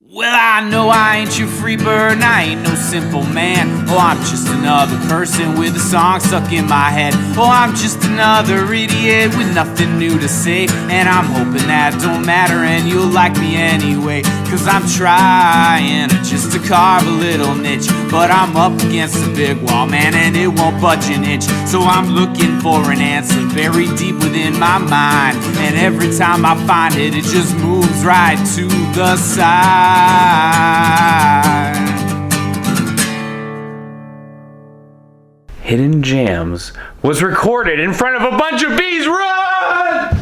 Well, I know I ain't your free bird, and I ain't no simple man. Oh, I'm just another person with a song stuck in my head. Oh, I'm just another idiot with nothing new to say. And I'm hoping that don't matter and you'll like me anyway. Cause I'm trying just to carve a little niche, but I'm up against a big wall, man, and it won't budge an inch. So I'm looking for an answer buried deep within my mind, and every time I find it, it just moves right to the side. Hidden Jams was recorded in front of a bunch of bees. Run!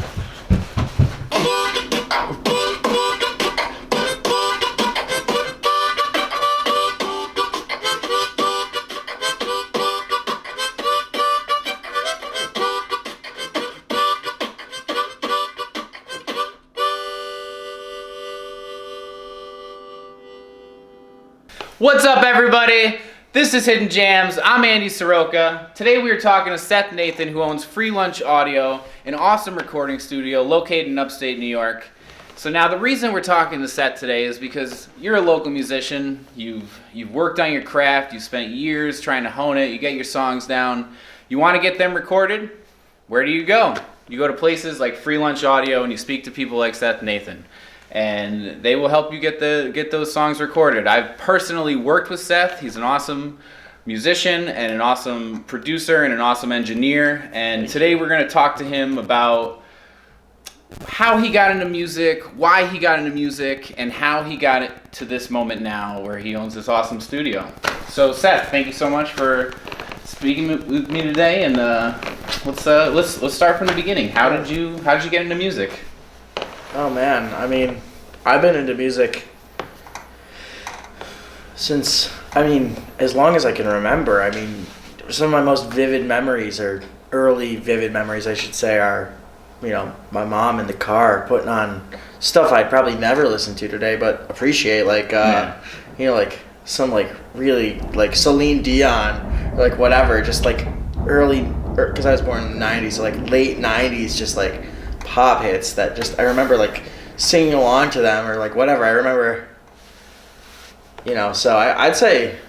What's up, everybody? This is Hidden Jams. I'm Andy Soroka. Today we are talking to Seth Nathan, who owns Free Lunch Audio, an awesome recording studio located in upstate New York. So now the reason we're talking to Seth today is because you're a local musician. You've worked on your craft. You've spent years trying to hone it. You get your songs down. You want to get them recorded? Where do you go? You go to places like Free Lunch Audio and you speak to people like Seth Nathan, and they will help you get those songs recorded. I've personally worked with Seth. He's an awesome musician and an awesome producer and an awesome engineer. And today we're going to talk to him about how he got into music, why he got into music, and how he got it to this moment now where he owns this awesome studio. So Seth, thank you so much for speaking with me today. And let's start from the beginning. How did you get into music? Oh man, I mean, I've been into music since, as long as I can remember. I mean, some of my most vivid memories, or early vivid memories, I should say, are, my mom in the car putting on stuff I'd probably never listen to today, but appreciate, like some, really, Celine Dion, or, whatever, just, early, because I was born in the 90s, so, late 90s, just, pop hits that just I remember singing along to them, or whatever. I remember, so I'd say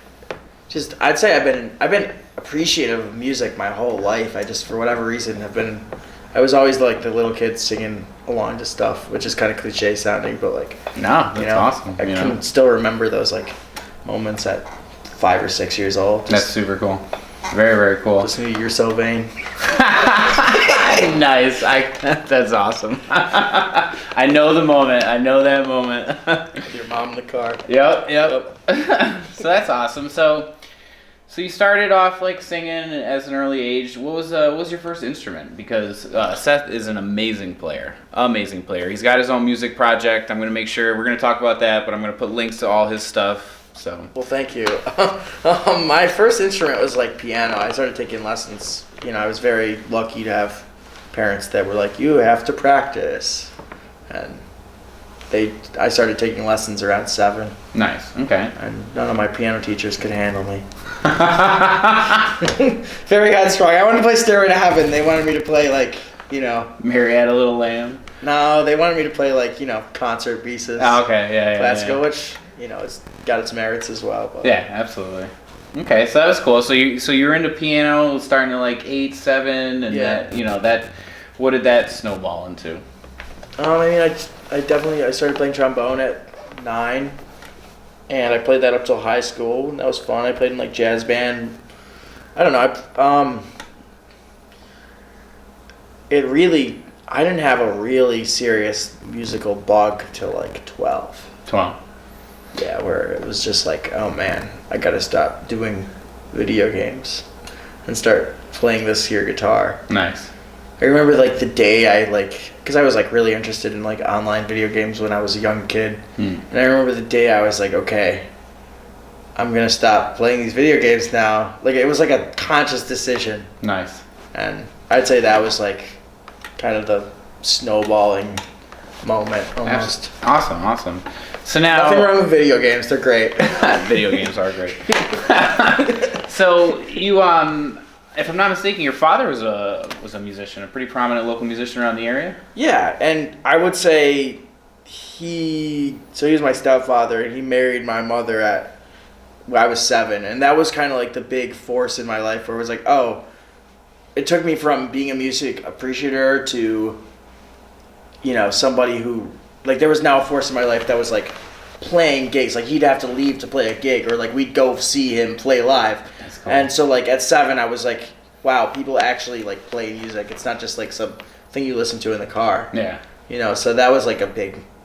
I've been appreciative of music my whole life. I just, for whatever reason, I was always the little kid singing along to stuff, which is kind of cliche sounding, but that's awesome. I can still remember those moments at 5 or 6 years old. That's super cool. Very, very cool. Listening to You're So Vain. Nice. That's awesome. I know the moment. I know that moment. Your mom in the car. Yep. So that's awesome. So you started off singing as an early age. What was your first instrument? Because Seth is an amazing player. Amazing player. He's got his own music project. I'm going to make sure we're going to talk about that, but I'm going to put links to all his stuff. So. Well, thank you. My first instrument was piano. I started taking lessons. I was very lucky to have parents that were you have to practice, and I started taking lessons around 7. Nice. Okay. And none of my piano teachers could handle me. Very headstrong. I wanted to play Stairway to Heaven. They wanted me to play Mary Had a Little Lamb. No, they wanted me to play concert pieces. Oh, okay. Yeah. Classical, Yeah. which it's got its merits as well. But. Yeah, absolutely. Okay, so that was cool. So you were into piano starting at 8, 7, and that what did that snowball into? I started playing trombone at 9, and I played that up till high school, and that was fun. I played in jazz band. I don't know. I didn't have a really serious musical bug till 12. 12. Yeah, where it was just oh man, I gotta stop doing video games and start playing this here guitar. Nice. I remember the day I because I was really interested in online video games when I was a young kid, and I remember the day I was okay, I'm gonna stop playing these video games now. It was a conscious decision. Nice. And I'd say that was kind of the snowballing moment almost. Awesome. So now, nothing wrong with video games. They're great. Video games are great. So you, if I'm not mistaken, your father was a musician, a pretty prominent local musician around the area? Yeah, and I would say he was my stepfather, and he married my mother when I was 7, and that was kind of like the big force in my life where it was like, oh, it took me from being a music appreciator to, somebody who, like, there was now a force in my life that was like playing gigs. Like, he'd have to leave to play a gig, or like we'd go see him play live. That's cool. And so like at 7 I was like, wow, people actually like play music. It's not just like some thing you listen to in the car. Yeah. So that was like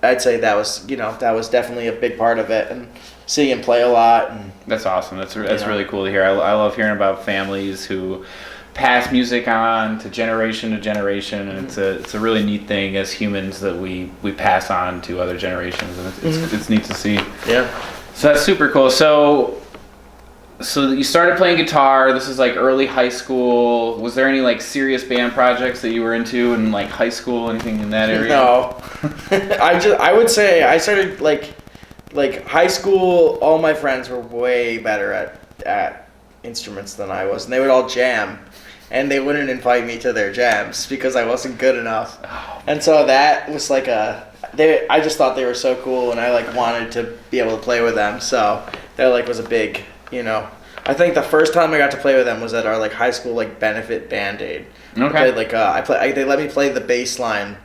I'd say that was definitely a big part of it, and seeing him play a lot. And that's awesome. That's really cool to hear. I love hearing about families who pass music on to generation, and it's a really neat thing as humans that we pass on to other generations, and it's neat to see. Yeah. So that's super cool. So you started playing guitar. This is like early high school. Was there any like serious band projects that you were into in like high school? Anything in that area? No. I would say I started like high school. All my friends were way better at instruments than I was, and they would all jam, and they wouldn't invite me to their jams because I wasn't good enough. Oh. And so that was like I just thought they were so cool, and I like wanted to be able to play with them. So that like was a big. I think the first time I got to play with them was at our like high school like benefit Band-Aid. Okay. They let me play the bass line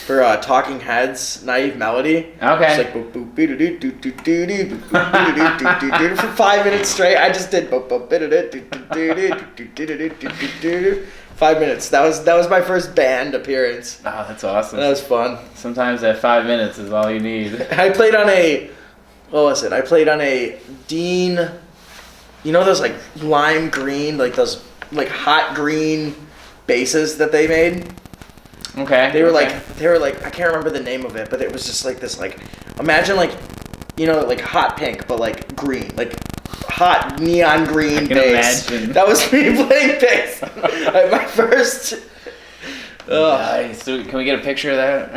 for Talking Heads' Naive Melody. Okay. It's like boop boop doo doo doo doo doo doo boop boop doo doo doo doo for 5 minutes straight. I just did boop boop doo doo doo doo doo doo 5 minutes. That was my first band appearance. Oh, that's awesome. That was fun. Sometimes that 5 minutes is all you need. I played on a Dean. Those like lime green, like those like hot green basses that they made? Okay. They were like I can't remember the name of it, but it was just like this like imagine like like hot pink but like green, like hot neon green bass. Imagine. That was me playing bass. Like my first Nice. So can we get a picture of that?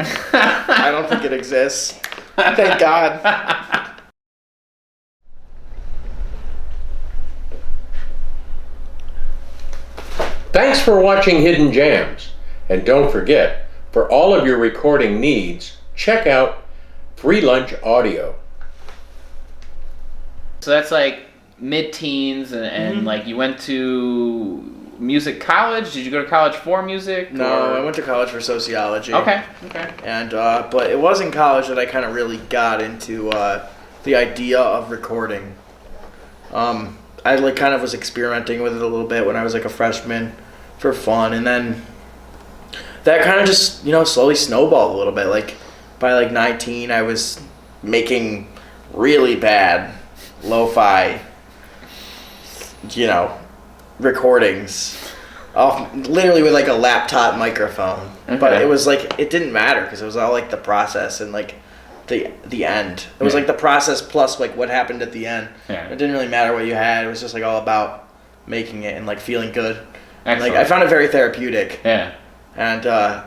I don't think it exists. Thank God. Thanks for watching Hidden Jams, and don't forget, for all of your recording needs, check out Free Lunch Audio. So that's like mid-teens, and like you went to music college. Did you go to college for music? No, I went to college for sociology. Okay. And but it was in college that I kind of really got into the idea of recording. I like kind of was experimenting with it a little bit when I was like a freshman for fun, and then that kind of just slowly snowballed a little bit. Like by like 19, I was making really bad lo-fi recordings literally with like a laptop microphone. Okay. But it was like it didn't matter because it was all like the process and like the end. It was like the process plus like what happened at the end. Yeah. It didn't really matter what you had. It was just like all about making it and like feeling good. And, Excellent. like I found it very therapeutic. Yeah. And I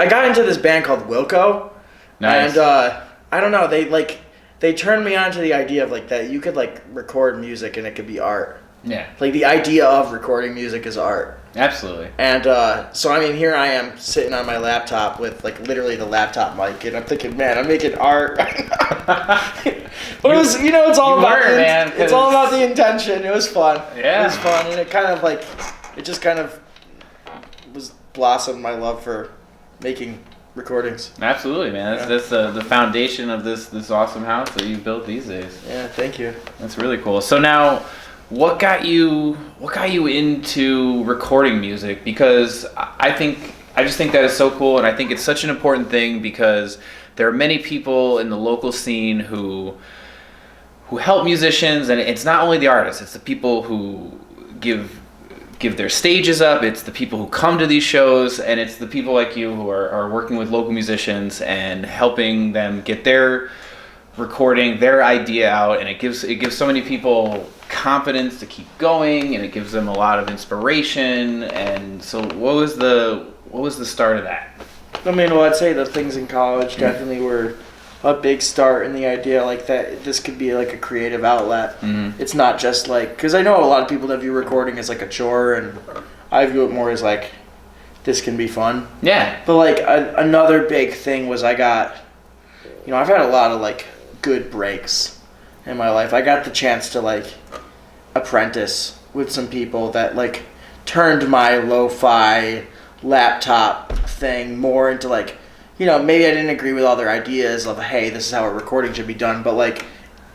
got into this band called Wilco. Nice. And I don't know, they turned me on to the idea of like that you could like record music and it could be art. Yeah. Like the idea of recording music is art. Absolutely. And so I mean, here I am sitting on my laptop with like literally the laptop mic, and I'm thinking, man, I'm making art right now. But it was, it's all about it's all about the intention. It was fun. Yeah. It was fun, and it just kind of was blossomed my love for making recordings. Absolutely, man. That's the foundation of this awesome house that you've built these days. Yeah, thank you. That's really cool. So now, what got you into recording music? Because I just think that is so cool, and I think it's such an important thing because there are many people in the local scene who help musicians, and it's not only the artists, it's the people who give their stages up, it's the people who come to these shows, and it's the people like you who are working with local musicians and helping them get their recording, their idea out, and it gives so many people confidence to keep going, and it gives them a lot of inspiration. And so what was the start of that? I mean, well, I'd say the things in college definitely were a big start in the idea like that this could be like a creative outlet. Mm-hmm. It's not just like, because I know a lot of people that view recording as like a chore, and I view it more as like this can be fun. Yeah. But like another big thing was I've had a lot of like good breaks in my life. I got the chance to like apprentice with some people that like turned my lo-fi laptop thing more into like, maybe I didn't agree with all their ideas of, hey, this is how a recording should be done, but like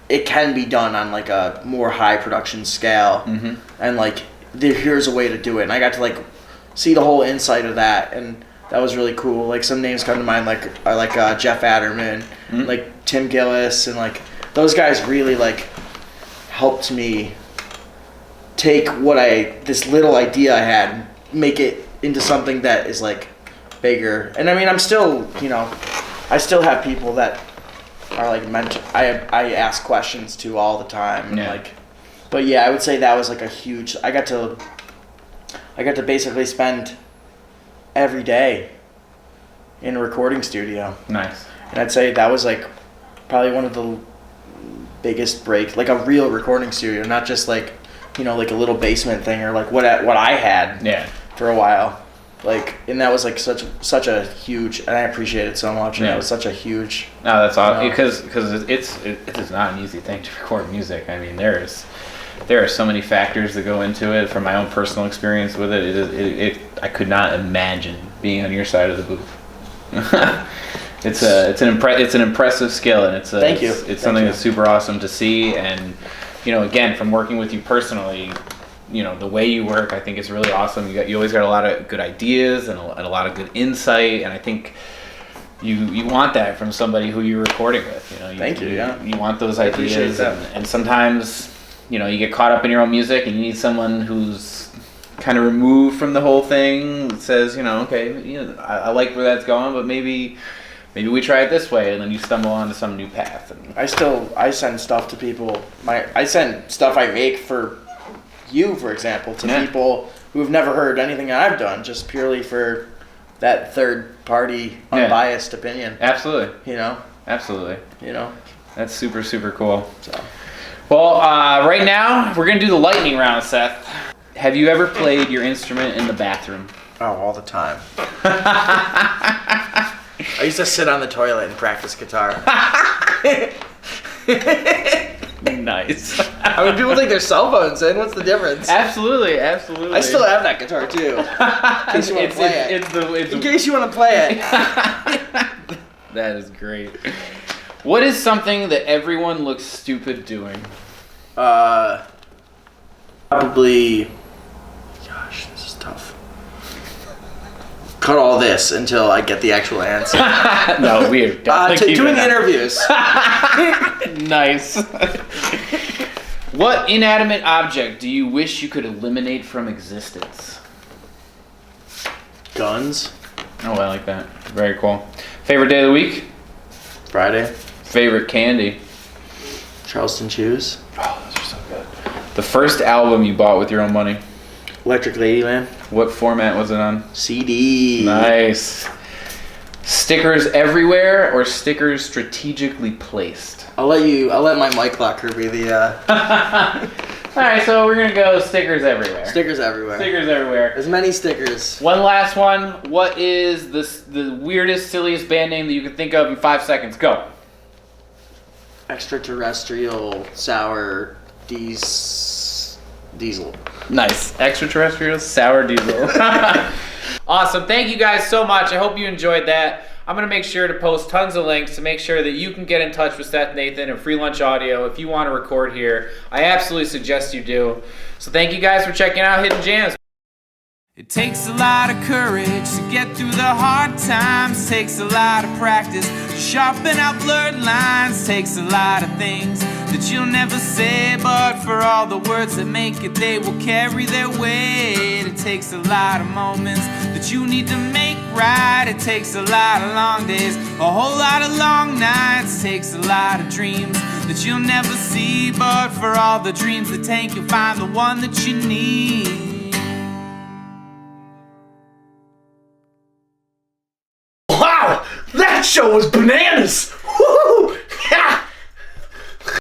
it can be done on like a more high production scale. Mm-hmm. And like here's a way to do it. And I got to like see the whole insight of that, and that was really cool. Like some names come to mind like Jeff Adderman, like Tim Gillis, and like those guys really like helped me take this little idea I had, make it into something that is like bigger. And I mean, I'm still, I still have people that are like I ask questions to all the time. Yeah. Like, but yeah, I would say that was like a huge. I got to basically spend every day in a recording studio. Nice. And I'd say that was like probably one of the biggest breaks, like a real recording studio, not just like, like a little basement thing or like what I had for a while. Like, and that was like such a huge, and I appreciate it so much. And that was such a huge. No, that's awesome because it is not an easy thing to record music. I mean, there are so many factors that go into it. From my own personal experience with it, I could not imagine being on your side of the booth. It's an impressive skill, and Thank you. It's something that's super awesome to see. And again, from working with you personally, the way you work, I think is really awesome. You always got a lot of good ideas and a lot of good insight, and I think you want that from somebody who you're recording with. Thank you. Yeah. You want those ideas, and sometimes you get caught up in your own music, and you need someone who's kind of removed from the whole thing. Says, okay, I like where that's going, but maybe we try it this way, and then you stumble onto some new path. And I send stuff to people. I send stuff I make for you, for example, to people who have never heard anything I've done, just purely for that third party unbiased opinion. Absolutely. Absolutely. That's super, super cool. So. Well, right now we're gonna do the lightning round, Seth. Have you ever played your instrument in the bathroom? Oh, all the time. I used to sit on the toilet and practice guitar. Nice. I mean, people take their cell phones in. What's the difference? Absolutely. I still have that guitar too. In case you want to play it. In case you want to play it. That is great. What is something that everyone looks stupid doing? Probably. Gosh, this is tough. Cut all this until I get the actual answer. No, weird. Doing interviews. Nice. What inanimate object do you wish you could eliminate from existence? Guns. Oh, I like that. Very cool. Favorite day of the week? Friday. Favorite candy? Charleston Chews. Oh, those are so good. The first album you bought with your own money? Electric Ladyland. What format was it on? CD. Nice. Stickers everywhere or stickers strategically placed? I'll let my mic locker be the. Alright, so we're gonna go stickers everywhere. Stickers everywhere. Stickers everywhere. As many stickers. One last one. What is the weirdest, silliest band name that you can think of in 5 seconds? Go. Extraterrestrial sour diesel. Nice. Extraterrestrial sour diesel. Awesome. Thank you guys so much. I hope you enjoyed that. I'm going to make sure to post tons of links to make sure that you can get in touch with Seth Nathan and Free Lunch Audio if you want to record here. I absolutely suggest you do. So thank you guys for checking out Hidden Jams. It takes a lot of courage to get through the hard times. Takes a lot of practice to sharpen out blurred lines. Takes a lot of things that you'll never say, but for all the words that make it, they will carry their weight. It takes a lot of moments that you need to make right. It takes a lot of long days, a whole lot of long nights. Takes a lot of dreams that you'll never see, but for all the dreams that take, you'll find the one that you need. Wow, that show was bananas!